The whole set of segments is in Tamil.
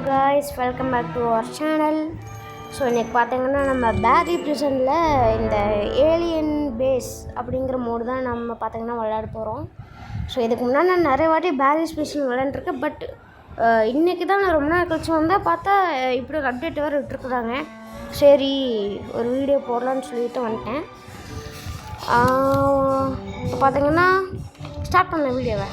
guys, welcome back to our channel. So இன்றைக்கி பார்த்தீங்கன்னா நம்ம பேரி ப்ரிசனில் இந்த ஏலியன் பேஸ் அப்படிங்கிற மோடு தான் நம்ம பார்த்தீங்கன்னா விளையாட போகிறோம். ஸோ இதுக்கு முன்னாடி நான் நிறைய வாட்டி பேரி ப்ரிசன் விளையாண்டுருக்கேன். பட் இன்றைக்கி தான் நான் ரொம்ப நாள் கழிச்சு வந்தால் பார்த்தா இப்படி ஒரு அப்டேட் வேறு விட்டுருக்குறாங்க. சரி ஒரு வீடியோ போடலான்னு சொல்லிட்டு வந்துட்டேன். பார்த்தீங்கன்னா ஸ்டார்ட் பண்ண வீடியோவை.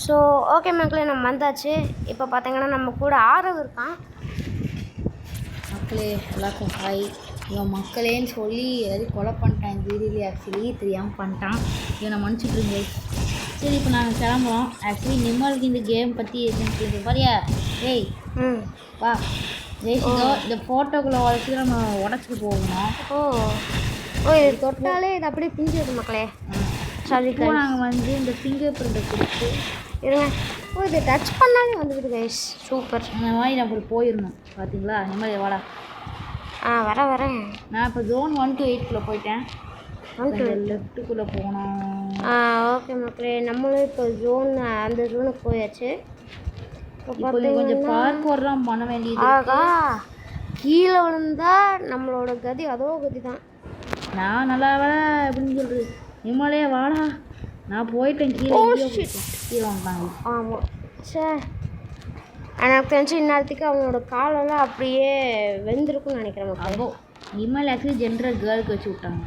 ஸோ ஓகே மக்களே, நம்ம வந்தாச்சு. இப்போ பார்த்தீங்கன்னா நம்ம கூட ஆரவ் இருக்கான். மக்களே எல்லாருக்கும் ஹாய். இவன் மக்களேன்னு சொல்லி எது கொலை பண்ணிட்டான் இந்த வீடியோவில். ஆக்சுவலி தெரியாமல் பண்ணிட்டான். இவனை மன்னிச்சுட்ருங்க. சரி இப்போ நாங்கள் கிளம்புறோம். ஆக்சுவலி நிம்மலுக்கு இந்த கேம் பற்றி எதுன்னு பாரியா? ஏய் வா ஜெயிச்சிதோ. இந்த ஃபோட்டோக்குள்ளே உடச்சி நம்ம உடச்சிட்டு போகணும். ஓ இது தொட்டாலே இது அப்படியே பிஞ்சிருக்கு மக்களே. சரி இப்போ நாங்கள் வந்து இந்த ஃபிங்கர் பிரிண்ட்டை கொடுத்து இருங்க. ஓ இது டச் பண்ணாலே வந்துடுது கைஸ். சூப்பர். அந்த மாதிரி நம்ம போயிடணும். பார்த்தீங்களா? நிம்மதி வாடா. வரேன். நான் இப்போ ஜோன் 1 to 8 போயிட்டேன். லெஃப்ட்டுக்குள்ளே போனோம். ஓகே மக்களே, நம்மளும் இப்போ ஜோன் அந்த ஜோனுக்கு போயாச்சு. இப்போ கொஞ்சம் பார்க்கோர்லாம் பண்ண வேண்டியது. ஆகா, கீழே விழுந்தா நம்மளோட கதி அதோ கதி தான். நான் நல்லா வேலை அப்படின்னு சொல்கிறது. நிம்மலையே வாடா, நான் போயிட்டேன் கீழே. கீழே வந்தாங்க. ஆமாம் சார், எனக்கு தெரிஞ்சு இந்நேரத்துக்கு அவனோட காலெல்லாம் அப்படியே வெந்திருக்குன்னு நினைக்கிறேன். அப்போ நிம்மல் ஆக்சுவலி ஜென்ரல் கேர்ளுக்கு வச்சு விட்டாங்க.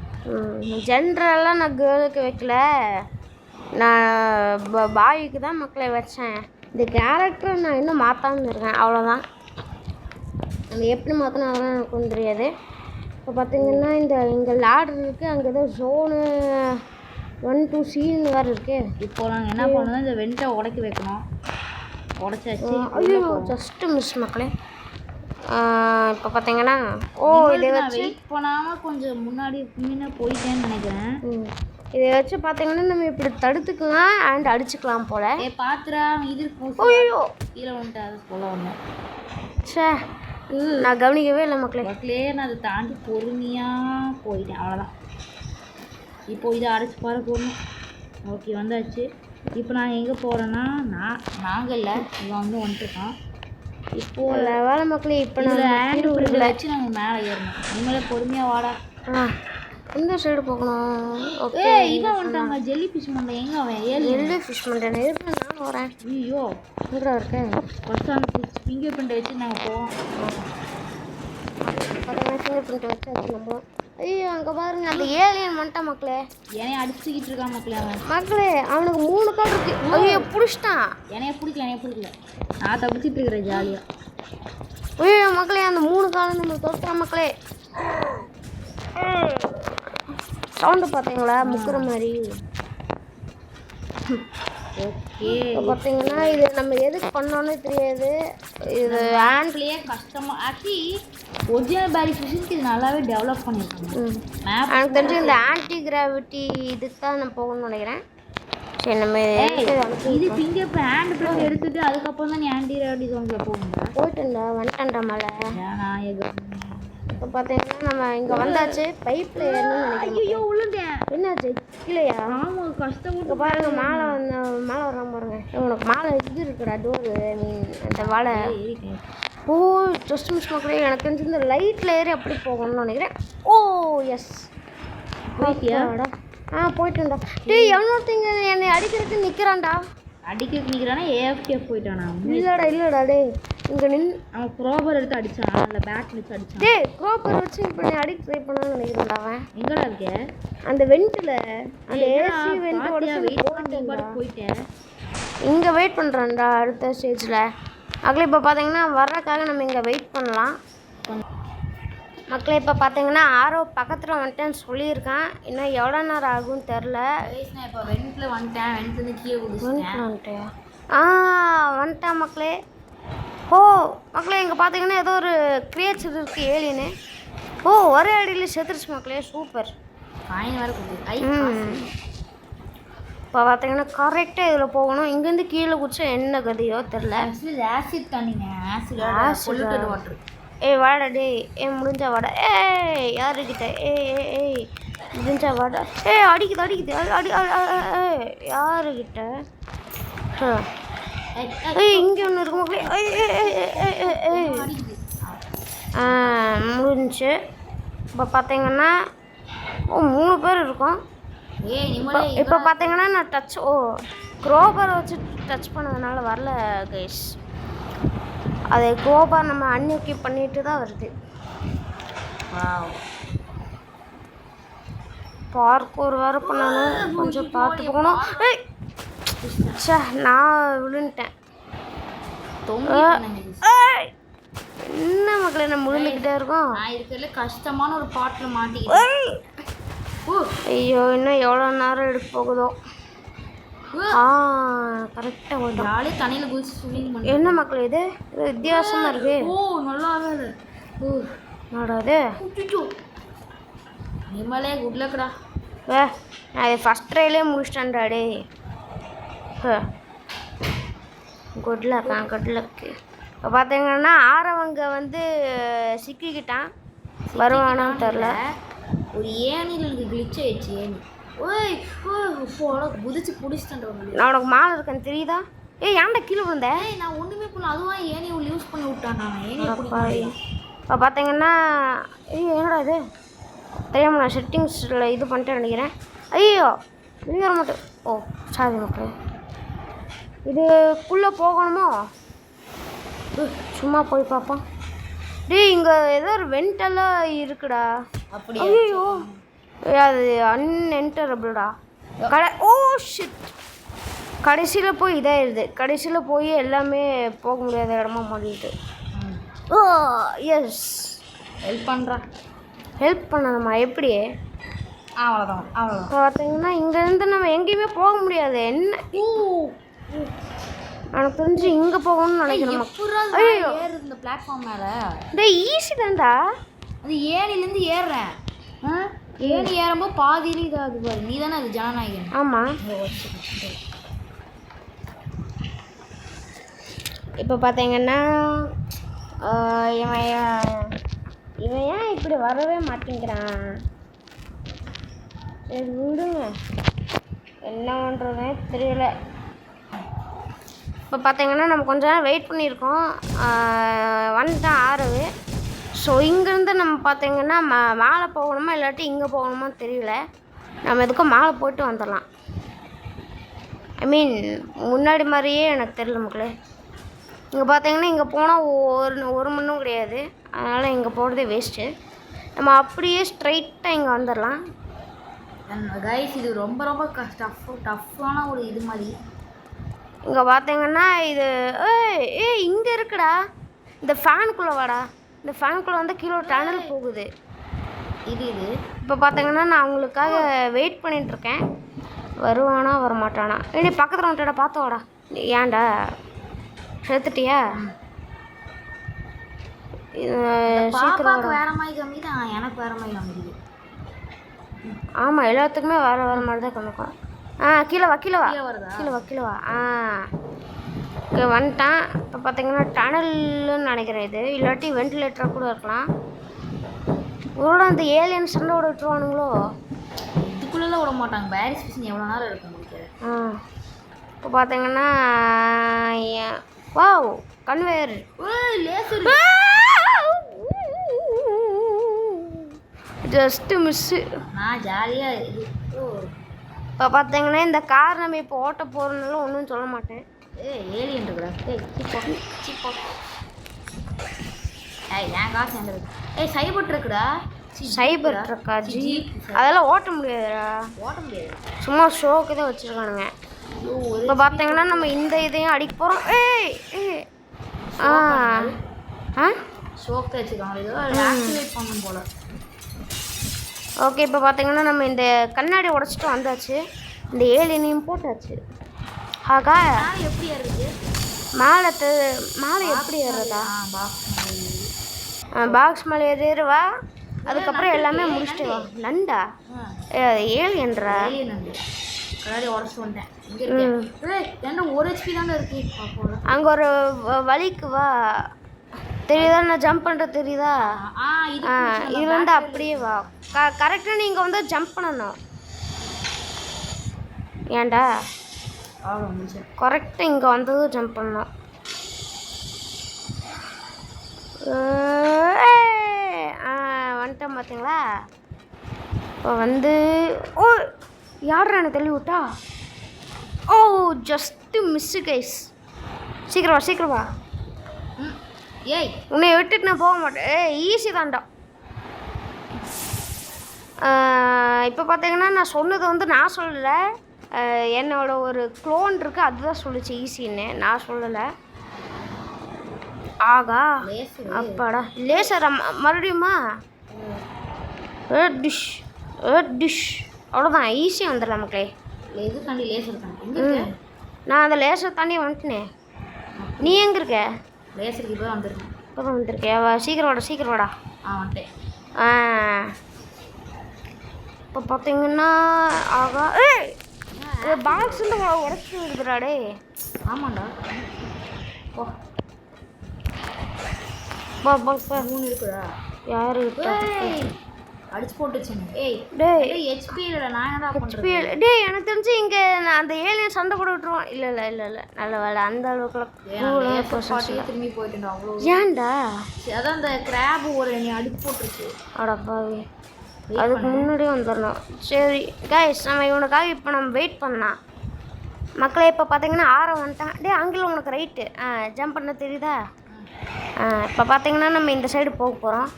ஜென்ரலாக நான் கேர்ளுக்கு வைக்கல, நான் பாய்க்கு தான் மக்களை வச்சேன். இந்த கேரக்டரை நான் இன்னும் மாற்றாமல் இருக்கேன், அவ்வளோதான். அந்த எப்படி மாற்றினா அதெல்லாம் எனக்கு ஒன்றும் தெரியாது. இப்போ பார்த்தீங்கன்னா இங்கே லேடர் இருக்குது, அங்கே ஏதோ ஜோனு 1 to C வேறு இருக்குது. இப்போ நாங்கள் என்ன பண்ணணும், இந்த வெண்டை உடைக்க வைக்கணும். உடைச்சாச்சு. ஐயோ ஜஸ்ட்டு மிஸ் மக்களே. இப்போ பார்த்தீங்கன்னா இதை வச்சு வெயிட் பண்ணாமல் கொஞ்சம் முன்னாடி முன்ன போயிட்டேன்னு நினைக்கிறேன். இதை வச்சு பார்த்தீங்கன்னா நம்ம இப்படி தடுத்துக்கலாம் அண்ட் அடிச்சுக்கலாம் போல். பாத்திரா இது ஐயோ கீழே வந்துட்டு அதை சொல்ல ஒன்று. சே நான் கவனிக்கவே இல்லை மக்களே. நான் அதை தாண்டி பொறுமையாக போயிட்டேன், அவ்வளோதான். இப்போது இதை அடைச்சி பாரு போகணும். ஓகே வந்தாச்சு. இப்போ நான் எங்கே போகிறேன்னா நாங்கள் இல்லை, இவன் வந்து வந்துட்டுருக்கான். இப்போது வேலை மக்களே, இப்போ நான் ஹேண்ட் வச்சு நாங்கள் மேலே ஏறணும். நீங்களே பொறுமையாக வாடா. இந்த சைடு போகணும். ஓகே இவன் வந்துட்டாங்க. ஜெல்லி ஃபிஷ் மண்டை எங்கே அவன்? ஜெல்லி ஃபிஷ் மண்டை இருக்கு, நான் வரேன். ஐயோ எங்கே இருக்கேன்? ஃபஸ்ட் அந்த ஃபிங்கர் பிரிண்ட் வச்சு நாங்கள் போவோம். ஃபிங்கர் பிரிண்ட் வச்சு நம்ம. ஐயோ அங்கே பாருங்க, அந்த ஏலியன் வந்துட்டான் மக்களே. என்னைய அடிச்சுக்கிட்டு இருக்கான் மக்களே. அவன் மக்களே அவனுக்கு 3 கால் இருக்கு. ஐயோ பிடிச்சிட்டான். என்னைய பிடிக்கல. நான் தப்பிச்சிட்டு இருக்கிறேன் ஜாலியாக. ஐயோ மக்களே, அந்த 3 காலம் நம்ம தோற்றான் மக்களே. சவுண்டு பார்த்தீங்களா முக்குற மாதிரி? ஓகே பார்த்தீங்கன்னா இது நம்ம எதுக்கு பண்ணோன்னே தெரியாது. இது ஹேண்ட்லேயே கஷ்டமாக. ஆக்சுவலி ஒரிஜினல் பேரி ஃபிஷனுக்கு இது நல்லாவே டெவலப் பண்ணியிருக்காங்க. எனக்கு தெரிஞ்சு இந்த ஆன்டி கிராவிட்டி இதுக்கு தான் நான் போகணும்னு நினைக்கிறேன். சரி நம்ம இது ஃபிங்கர் இப்போ ஹேண்ட் பிரிண்ட் எடுத்துட்டு அதுக்கப்புறம் தான் நீ ஆன்டி கிராவிட்டி ஜோனில் போயிட்டுண்டா வந்துட்டேன்டா மேலே. நான் இப்போ பார்த்தீங்கன்னா நம்ம இங்கே வந்தாச்சு. பைப்பில் ஏறணும்னு நினைக்கிறேன். ஐயோ விழுந்தேன். என்னாச்சு இல்லையா? ஆமாம் கஷ்டப்பட்டு பாருங்க. மேலே வராம பாருங்க. உனக்கு மேலே இது இருக்குடா, டோரு, ஐ மீன் அந்த வாழை. ஜஸ்ட் மிஸ் மக்களே, எனக்கு தெரிஞ்சு இந்த லைட்டில் ஏறி அப்படி போகணும்னு நினைக்கிறேன். எஸ் போயிட்டியாடா? போயிட்டுண்டா. டேய் எவனொருத்தங்க என்னை அடிக்கிறதுக்கு நிற்கிறான்டா. அடிக்கிறதுக்கு நிற்கிறானா? ஏஎஃப்டிஎஃப் போயிட்டானா? இல்லைடா டேய் இங்கே அவன் க்ரோபர் எடுத்து அடிச்சான், இல்லை பேட் வச்சு அடிச்சான். டேய் க்ரோபர் வச்சு இப்போ நீ அடிக்க ட்ரை பண்ணான்னு நினைக்கிறேன்டா. அவன் எங்கடா இருக்க? அந்த வெண்ட்டில், அந்த ஏசி வெண்ட்டோட போயிட்டேன். இங்கே வெயிட் பண்ணுறான்டா அடுத்த ஸ்டேஜில். மக்களே இப்போ பார்த்தீங்கன்னா வர்றதுக்காக நம்ம இங்கே வெயிட் பண்ணலாம். மக்களே இப்போ பார்த்தீங்கன்னா ஆரவ் பக்கத்தில் வந்துட்டேன்னு சொல்லியிருக்கான். இன்னும் எவ்வளோ நேரம் ஆகும்னு தெரில. நான் இப்போ வெண்ட்டில் வந்துட்டேன். வெண்ட்டு கீழே வந்துட்டேன். வந்துட்டேன் மக்களே. மக்களே இங்கே பார்த்தீங்கன்னா ஏதோ ஒரு கிரியேச்சர் இருக்குது, ஏலியனு. ஒரே அடியில் செத்துருச்சு மக்களே. சூப்பர். காயின் வேறு கொடுத்து. இப்போ பார்த்தீங்கன்னா கரெக்டாக இதில் போகணும். இங்கேருந்து கீழே குடிச்சா என்ன கதையோ தெரில. ஆசிட் தண்ணிங்க. Acid water. வாடா டேய். முடிஞ்சா வாடா. யாருக்கிட்ட? முடிஞ்சா வாடா. அடிக்குது. யாருக்கிட்ட? ஏய் இங்கே ஒன்று இருக்கு மக்களே. முடிஞ்சு. இப்போ பார்த்தீங்கன்னா 3 பேர் இருக்கோம். இப்போ பார்த்தீங்கன்னா நான் க்ரோபரை வச்சு டச் பண்ணதுனால வரல கைஸ். அது க்ரோபர் நம்ம அன்எக்யூப் பண்ணிட்டு தான் வருது. பார்க்கூர் வேறு பண்ணணும், கொஞ்சம் பார்த்து போகணும். சே நான் விழுந்துட்டேன். என்ன மக்களே நம்ம விழுந்துக்கிட்டே இருக்கோம். கஷ்டமான ஒரு பாட்டில் மாட்டி. ஐயோ இன்னும் எவ்வளோ நேரம் எடுக்க போகுதோ. கரெக்டாக வந்துடும். தண்ணியில் குதிச்சு ஸ்விம்மிங். என்ன மக்கள் இது வித்தியாசமாக இருக்கு. நல்லா நாடாது நிம்மலே குட்லக்கடா. நான் இது ஃபஸ்ட் ட்ரைலே முடிச்சிட்டேன்டா டே. குட்லக்கு. இப்போ பார்த்தீங்கன்னா ஆரவங்க வந்து சிக்கிக்கிட்டான், வருவானான்னு தெரில. ஒரு ஏனியில் எனக்கு கிளிச் ஆயிடுச்சு. ஏனி குதிச்சு பிடிச்சிட்டேன். நான் உனக்கு மாலை இருக்கேன்னு தெரியுதா? ஏன்டா கீழே விழுந்தேன்? நான் ஒன்றுமே பண்ணல. அதுவா ஏனி யூஸ் பண்ணி விட்டான். நான் ஏனி இப்போ பார்த்தீங்கன்னா என்னடா இது தெரியாமல் நான் செட்டிங்ஸில் இது பண்ணிட்டு நினைக்கிறேன். ஐயோ வெளியே வர மாட்டேன். சாரி மக்கள், இதுக்குள்ளே போகணுமோ? சும்மா போய் பார்ப்போம். இங்கே ஏதோ ஒரு வெண்டெல்லாம் இருக்குடா. அப்படி ஐயோ அது அன்என்டரபிள்டா. ஷிட். கடைசியில் போய் இதாகிடுது. கடைசியில் போய் எல்லாமே போக முடியாத இடமா மாறிடுது. எஸ் ஹெல்ப் பண்ணணுமா? எப்படி? அவ்வளோதான். பார்த்தீங்கன்னா இங்கேருந்து நம்ம எங்கேயுமே போக முடியாது. என்ன எனக்கு தெரிஞ்சு இங்கே போகணும்னு நினைக்கிறேன். ஐயோ இந்த பிளாட்ஃபார்ம் மேலே ஈஸி தான்டா. அது ஏனிலேருந்து ஏறுறேன். ஏனி ஏறும்போது பாதியிலே இதாகுது பாரு. நீ தானே அது ஜனநாயகன். ஆமாம். இப்போ பார்த்தீங்கன்னா இவன் ஏன் இப்படி வரவே மாட்டேங்கிறான்? சரி விடுங்க, என்ன பண்ணுறதுனே தெரியல. இப்போ பார்த்தீங்கன்னா நம்ம கொஞ்ச நேரம் வெயிட் பண்ணியிருக்கோம். வந்துட்டான் ஆரவு. ஸோ இங்கேருந்து நம்ம பார்த்தீங்கன்னா மேலே போகணுமா இல்லாட்டி இங்கே போகணுமா தெரியல. நம்ம எதுக்கும் மேலே போய்ட்டு வந்துடலாம். ஐ மீன் முன்னாடி மாதிரியே எனக்கு தெரியல மக்களே. இங்கே பார்த்தீங்கன்னா இங்கே போனால் ஒரு மண்ணும் கிடையாது. அதனால் இங்கே போகிறதே வேஸ்ட்டு. நம்ம அப்படியே ஸ்ட்ரைட்டாக இங்கே வந்துடலாம். கைஸ் இது ரொம்ப ரொம்ப டஃப்பான ஒரு இது மாதிரி. இங்கே பார்த்தீங்கன்னா இது இங்கே இருக்குடா. இந்த ஃபேனுக்குள்ளே வாடா. இந்த ஃபேனுக்குள்ளே வந்து கீழே டனல் போகுது. இது இப்போ பார்த்தீங்கன்னா நான் அவங்களுக்காக வெயிட் பண்ணிகிட்ருக்கேன். வருவானா வரமாட்டானா? நீ பக்கத்தில் வந்துட்டா பார்த்து வாடா. ஏன்டா செத்துட்டியா? சீக்கிரம் வேற மாதிரி கம்மி தான், எனக்கு வேற மாதிரி கம்மி. ஆமாம் எல்லாத்துக்குமே வேறு மாதிரி தான் கம்மிக்கும். கீழே வா கீழே வா. ஓகே வந்துட்டான். இப்போ பார்த்தீங்கன்னா டனல்னு நினைக்கிறேன் இது, இல்லாட்டி வென்டிலேட்டராக கூட இருக்கலாம். உங்களோட அந்த ஏலியன் சண்டை விட்டுருவானுங்களோ? இதுக்குள்ளே விட மாட்டாங்க. பேரிஸ் பிஷன் எவ்வளோ நேரம் இருக்கும் உங்களுக்கு? இப்போ பார்த்தீங்கன்னா வாவ் கன்வேயர் ஜஸ்ட்டு மிஸ்ஸு. நான் ஜாலியாக இப்போ பார்த்தீங்கன்னா இந்த கார் நம்ம இப்போ ஓட்ட போகிறதுனால ஒன்றும் சொல்ல மாட்டேன். ஏலியன் இருக்குடா. என் காசு எந்த சைபர் ட்ரக்குடா. சைபர் ட்ரக்கா? அதெல்லாம் ஓட்ட முடியாதுடா. சும்மா ஷோக்கு தான் வச்சுருக்கானுங்க. இப்போ பார்த்தீங்கன்னா நம்ம இந்த இதையும் அடிக்க போகிறோம். ஷோக்கு வச்சுருக்காங்க. இதோ ஆக்டிவேட் பண்ணும் போல். ஓகே இப்போ பார்த்தீங்கன்னா நம்ம இந்த கண்ணாடி உடச்சிட்டு வந்தாச்சு. இந்த ஏலியனையும் போட்டாச்சு. ஆகா எப்படி ஏறுது? மேலே எப்படி ஏறுறதா? பாக்ஸ் மேலே ஏறிடுவா. அதுக்கப்புறம் எல்லாமே முடிச்சுட்டு வா. நண்டா ஏலியன்றா? கண்ணாடி உடச்சிட்டு வந்தேன். என்ன ஒரு HP தாங்க இருக்கு. அங்கே ஒரு வலிக்கு வா. தெரியுதா? நான் ஜம்ப் பண்ணுறது தெரியுதா? இது வந்து அப்படியே வா. கரெக்டாக நீங்கள் வந்து ஜம்ப் பண்ணணும். ஏன்டா அவ்வளோ முடிச்சேன். கரெக்டாக இங்கே வந்ததும் ஜம்ப் பண்ணோம். வந்துட்டேன் பார்த்தீங்களா. இப்போ வந்து ஓ யாரா எனக்கு தள்ளி விட்டா. ஓ ஜஸ்ட்டு மிஸ்ஸு கைஸ். சீக்கிரம் வா சீக்கிரம் வா. ஏய் உன்னை விட்டுட்டு நான் போக மாட்டேன். ஈஸி தான்டா. இப்போ பார்த்தீங்கன்னா நான் சொன்னது வந்து நான் சொல்லலை, என்னோட ஒரு க்ளோன் இருக்குது அதுதான் சொல்லிச்சு ஈஸின்னு, நான் சொல்லலை. ஆகா அப்பாடா லேசர் மறுபடியுமா. டிஷ் டிஷ் அவ்வளோதான் ஈஸியாக வந்துடலாம் மக்களே. எது தாண்டி லேசர் தாண்டி நான் அந்த லேசர் தாண்டி வந்துட்டேனே. நீ எங்கே இருக்க? லேசருக்கு இப்போ வந்துருக்கேன். இப்போ தான் வந்துருக்கே. சீக்கிரம் வாடா சீக்கிரம் வாடா. வந்துட்டேன். இப்போ பார்த்தீங்கன்னா ஆகா பாக்ஸ் வந்து உடச்சி இருக்குறாடே. ஆமாண்டா. ஓ பா பாக்ஸ் 3 இருக்குடா. யாரு அடிச்சு போட்டுச்சு. ஏய் டேய் ஹெச்பி இல்ல, நான் என்னடா ஹெச்பி டேய் எனக்கு தெரிஞ்சு இங்கே அந்த ஏலியன் சண்டை போட விட்டுருவோம். இல்லை இல்லை இல்லை இல்லை நல்ல வேலை அந்த அளவுக்குலாம் திரும்பி போயிட்டு அவ்வளோ. ஏன்டா அதான் அந்த கிராப் ஒரு நீ அடிச்சு போட்டுருச்சு. அடப்பாவே அதுக்கு முன்னாடியே வந்துடணும். சரி கைஸ் நம்ம இவனுக்காக இப்போ நம்ம வெயிட் பண்ணலாம் மக்களே. இப்போ பார்த்தீங்கன்னா வந்துட்டான். டே ஆங்கிலம் உனக்கு ரைட்டு ஜம்ப் பண்ண தெரியுதா. இப்போ பார்த்தீங்கன்னா நம்ம இந்த சைடு போக போகிறோம்.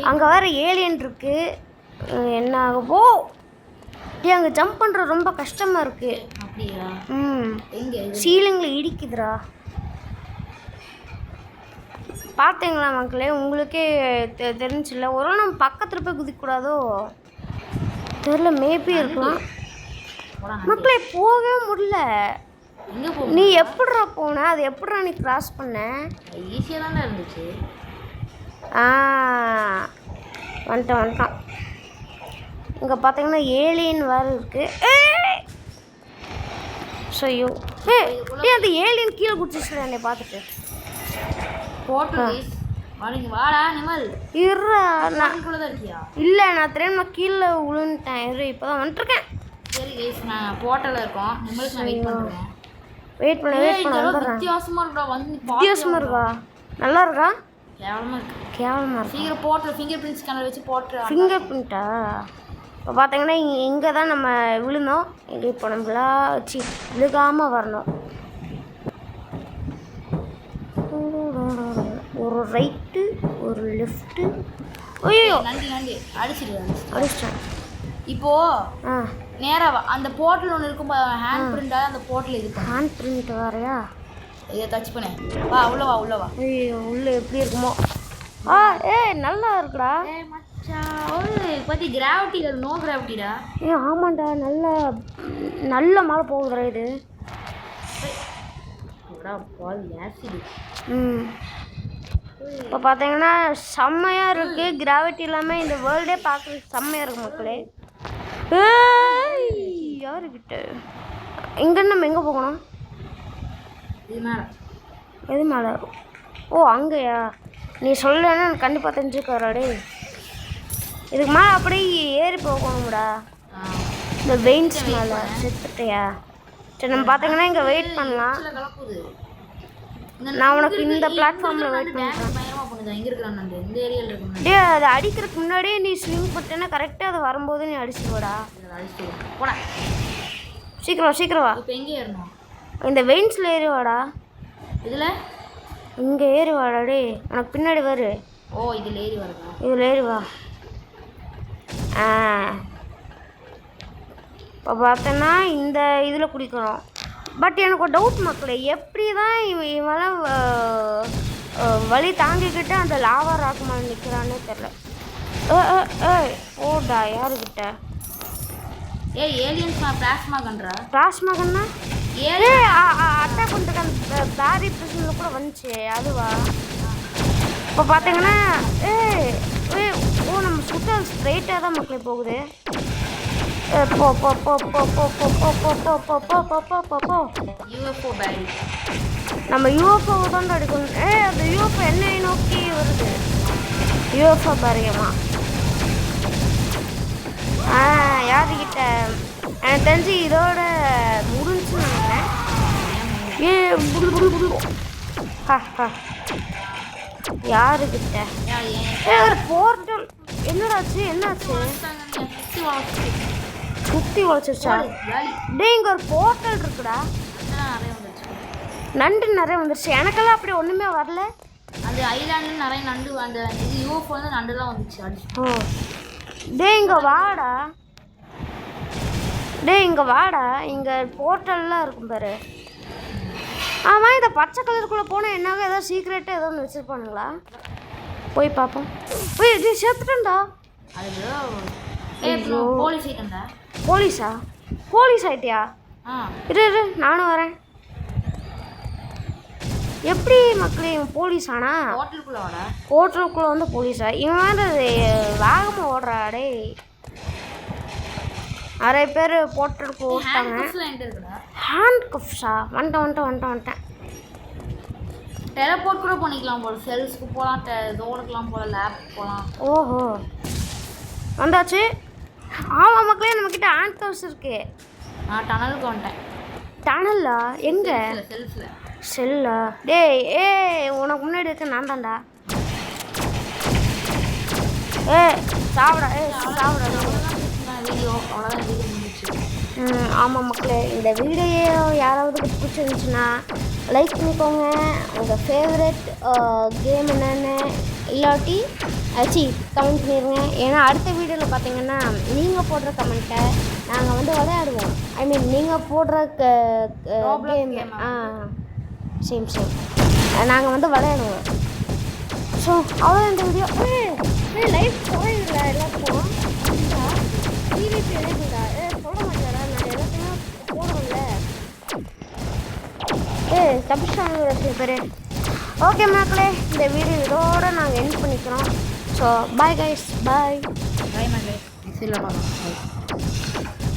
அங்கே வேறு ஏலியன் இருக்குது. என்ன ஆகவோ டே அங்கே ஜம்ப் பண்ணுறது ரொம்ப கஷ்டமாக இருக்குது. அப்படியா? சீலிங்கில் இடிக்குதுடா. பார்த்தீங்களா மக்களே உங்களுக்கே தெரிஞ்சில்ல. ஒரு நாள் நம்ம பக்கத்தில் போய் குதிக்கக்கூடாதோ தெரில. மேபி இருக்கலாம் மக்களே. போகவே முடியல. நீ எப்படிடா போன? அது எப்படிடா நீ கிராஸ் பண்ண? ஈஸியாக தானே இருந்துச்சு. வந்துட்டான். இங்கே பார்த்தீங்கன்னா ஏலியன் வேறு இருக்குது. ஐயோ அந்த ஏலியன் கீழே குடிச்சிச்சு என்னை பார்த்துட்டு. வாடா நிமல். இல்லை நான் தெரியாம கீழே விழுந்துட்டேன். இப்போ தான் வந்துட்டுருக்கேன். சரி கைஸ் நான் போர்ட்டலில் இருக்கோம். நிமலுக்கு நான் வெயிட் பண்ணுறேன். வெயிட் பண்ண வித்தியாசமாக இருக்கா. வந்து வித்தியாசமாக இருக்கா? நல்லா இருக்கா? கேவலமாக இருக்கு. கேவலமாக இருக்கு. சீக்கிரம் போர்ட்டல் ஃபிங்கர் பிரிண்ட் ஸ்கேனர் வச்சு போர்ட்டல். ஃபிங்கர் பிரிண்ட்டா? இப்போ பார்த்தீங்கன்னா இங்கே தான் நம்ம விழுந்தோம். இங்கே இப்போ நம்மளா வச்சு விழுகாமல் வரணும். ஒரு ரைட்டு ஒரு லெஃப்ட்டு. ஐயோ நன்றி அடிச்சிட்டேன். இப்போது நேராக அந்த போர்ட்டல் ஒன்று இருக்கும். ஹேண்ட் பிரிண்டாக அந்த போர்ட்டல் இது ஹேண்ட் பிரிண்ட் வேறையா? இதை டச் பண்ணேன். வா உள்ள வா. ஐயோ உள்ளே எப்படி இருக்குமோ. நல்லா இருக்குடா. பற்றி கிராவிட்டி இல்லை, நோ கிராவிட்டிடா. ஆமாண்டா நல்ல மழை போகுதுடா இது. இப்போ பார்த்தீங்கன்னா செம்மையாக இருக்குது. கிராவிட்டி இல்லாமல் இந்த வேர்ல்டே பார்க்குறதுக்கு செம்மையாக இருக்குது மக்களே. யாருக்கிட்ட இங்கே நம்ம எங்கே போகணும்? எது மேலே? ஓ அங்கேயா? நீ சொல்லலைன்னா எனக்கு கண்டிப்பாக தெரிஞ்சுக்காராடே. இதுக்கு மேலே அப்படியே ஏறி போகணும்டா. இந்த வெயின்ஸ் மேலே செத்துட்டியா? சரி நம்ம பார்த்தீங்கன்னா இங்கே வெயிட் பண்ணலாம். நான் உனக்கு இந்த பிளாட்ஃபார்மில் வெயிட் பண்ணுறேன். டே அதை அடிக்கிறதுக்கு முன்னாடியே நீ ஸ்விங் பண்ணிட்டேன்னா கரெக்டாக அது வரும்போது நீ அடிச்சுடுவாடா. சீக்கிரம் வா. இப்போ எங்கே ஏறணும்? இந்த வெயின்ஸில் ஏறி வாடா. இதில் இங்கே ஏறி வாடா. டே உனக்கு பின்னாடி வரு. ஓ இதில் ஏறி வருதா? இதில் ஏறி வா. இப்போ பார்த்தோன்னா இந்த இதில் குடிக்கிறோம். பட் எனக்கு ஒரு டவுட் மக்களே, எப்படி தான் இவெல்லாம் வழி தாங்கிக்கிட்டு அந்த லாவா ராக்கு மேலே நிற்கிறான்னே தெரில. ஓடா யாருக்கிட்ட? ஏலியன்ஸ் பிளாஸ்மா கன்றா. பிளாஸ்மா கண்ணா அட்டாக் பண்ணுறதுக்கு அந்த பேரி பிரச்சனையில் கூட வந்துச்சு அதுவா? இப்போ பார்த்தீங்கன்னா நம்ம சுத்த ஸ்ட்ரைட்டாக தான் மக்களே போகுது. நம்ம யூஎஃப்ஓ தான் அடிக்கணும். அந்த யூஎஃப்ஓ என்னை நோக்கி வருது. யூஎஃப்ஓ பாருங்கம்மா. யாருக்கிட்ட எனக்கு தெரிஞ்சு இதோட முடிஞ்சுன்னு நினைக்கிறேன். ஏ யாருக்கிட்ட ஏ ஒரு போர்ட்டல் என்னாச்சு சுற்றி வளைச்சிருச்சா டேய் இங்கே ஒரு போர்ட்டல் இருக்குடா நண்டு நிறைய வந்துருச்சு எனக்கெல்லாம் அப்படி ஒன்றுமே வரல அந்த ஐலாண்டு நிறைய நண்டு அந்த இது யூஎஃப் வந்து நண்டுலாம் வந்துச்சு அடிச்சு ஓ டேய் இங்கே வாடா இங்கே போர்ட்டல்லாம் இருக்கும் பாரு ஆமாம் இந்த பச்சை கலருக்குள்ளே போனால் என்னாக ஏதோ சீக்ரெட்டாக ஏதோ ஒன்று வச்சுருப்பானுங்களா போய் பார்ப்போம் போய் இது சேர்த்துட்டேன்டா அது போலீஸ் ஐட்டம்டா போலீஸ் ஆயிட்டியா இரு நானும் வரேன் எப்படி மக்களே இவன் போலீஸ் ஆனா ஹோட்டலுக்குள்ளே வந்து போலீஸா இவன் வந்து வேகமாக ஓடுறா டே நிறைய பேர் போட்டலுக்கு ஓட்டாங்க ஹேண்ட் கப்ஸா வந்துட்டேன் டெலபோர்ட் கூட பண்ணிக்கலாம் போல செல்ஸ்க்கு போகலாம் தோடுக்கலாம் போல லேப் போகலாம் ஓஹோ வந்தாச்சு ஆமாம் மக்களே நம்மக்கிட்ட ஹேண்ட் கப்ஸ் இருக்கு நான் டனலுக்கு வந்துட்டேன் டனலா எங்கே செல்லா டேய் உனக்கு முன்னாடி இருக்க நான் தான்டா சாப்பிடா வீடியோ அவ்வளோதான் வீடியோ முடிஞ்சிச்சு ஆமாம் மக்களே இந்த வீடியோ யாராவது பிடிச்சிருந்துச்சுன்னா லைக் பண்ணிக்கோங்க உங்கள் ஃபேவரட் கேம் என்னென்னு இல்லாட்டி கமெண்ட் பண்ணிடுங்க ஏன்னா அடுத்த வீடியோவில் பார்த்தீங்கன்னா நீங்கள் போடுற கமெண்ட்டை நாங்கள் வந்து விளையாடுவோம் ஐ மீன் நீங்கள் போடுற கேம் சேம் நாங்கள் வந்து விளையாடுவோம் ஸோ அவ்வளோ இந்த வீடியோ லைஃப் போயிடல எல்லாத்துக்கும் டிவிபி எழுதுடா சொல்ல மாட்டாரா நான் எல்லாத்தையுமே போடுவோம்ல தப்பிச்சாங்க சில பேர் ஓகே மக்களே இந்த வீடியோ இதோட நாங்கள் எண்ட் பண்ணிக்கிறோம் ஸோ பாய் கைஸ் பாய் மக்களே பார்க்கலாம்